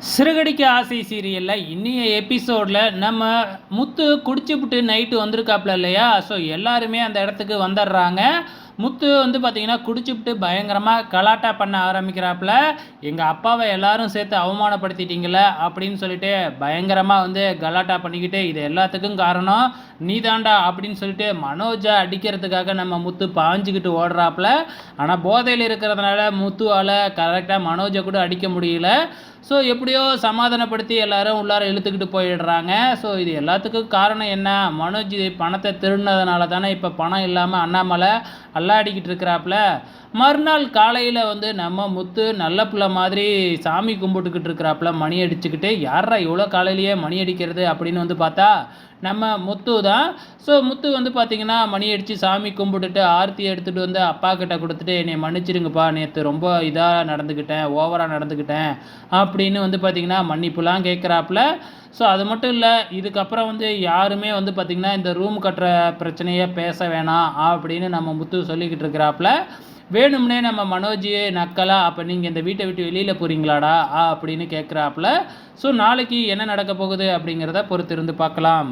சிறகடிக்க ஆசை சீரியலில் இன்னைய எபிசோடில் நம்ம முத்து குடிச்சுப்புட்டு நைட்டு வந்திருக்காப்புல இல்லையா. ஸோ எல்லாருமே அந்த இடத்துக்கு வந்துடுறாங்க. முத்து வந்து பார்த்திங்கன்னா குடிச்சுப்புட்டு பயங்கரமாக கலாட்டா பண்ண ஆரம்பிக்கிறாப்புல. எங்கள் அப்பாவை எல்லாரும் சேர்த்து அவமானப்படுத்திட்டீங்கள அப்படின்னு சொல்லிட்டு பயங்கரமாக வந்து கலாட்டா பண்ணிக்கிட்டு, இது எல்லாத்துக்கும் காரணம் நீதாண்டா அப்படின்னு சொல்லிட்டு மனோஜை அடிக்கிறதுக்காக நம்ம முத்து பாஞ்சுக்கிட்டு ஓடுறாப்புல. ஆனால் போதையில் இருக்கிறதுனால முத்துவால் கரெக்டாக மனோஜை கூட அடிக்க முடியல. ஸோ எப்படியோ சமாதானப்படுத்தி எல்லாரும் உள்ளார இழுத்துக்கிட்டு போயிடுறாங்க. ஸோ இது எல்லாத்துக்கும் காரணம் என்ன? மனோஜ் பணத்தை திருடினதுனால தானே இப்போ பணம் இல்லாமல் அண்ணாமலை அல்லாடிக்கிட்டு இருக்கிறாப்புல. மறுநாள் காலையில் வந்து நம்ம முத்து நல்ல பிள்ளை மாதிரி சாமி கும்பிட்டுக்கிட்டு இருக்கிறாப்புல, மணி அடிச்சுக்கிட்டு. யாரா இவ்வளோ காலையிலேயே மணி அடிக்கிறது அப்படின்னு வந்து பார்த்தா நம்ம முத்து தான். ஸோ முத்து வந்து பார்த்திங்கன்னா மணி அடித்து சாமி கும்பிட்டுட்டு ஆர்த்தி எடுத்துகிட்டு வந்து அப்பா கிட்ட கொடுத்துட்டு, என்னை மன்னிச்சிடுங்கப்பா, நேற்று ரொம்ப இதாக நடந்துக்கிட்டேன், ஓவராக நடந்துக்கிட்டேன் அப்படின்னு வந்து பார்த்திங்கன்னா மன்னிப்புலாம் கேட்குறாப்புல. ஸோ அது மட்டும் இல்லை, இதுக்கப்புறம் வந்து யாருமே வந்து பார்த்திங்கன்னா இந்த ரூம் கட்டுற பிரச்சனையை பேச வேணாம் அப்படின்னு நம்ம முத்து சொல்லிக்கிட்டு இருக்கிறாப்புல. வேணும்னே நம்ம மனோஜ் நக்கலா, அப்போ நீங்கள் இந்த வீட்டை விட்டு வெளியில் போகிறீங்களாடா அப்படின்னு கேட்குறாப்புல. ஸோ நாளைக்கு என்ன நடக்க போகுது அப்படிங்கிறத பொறுத்திருந்து பார்க்கலாம்.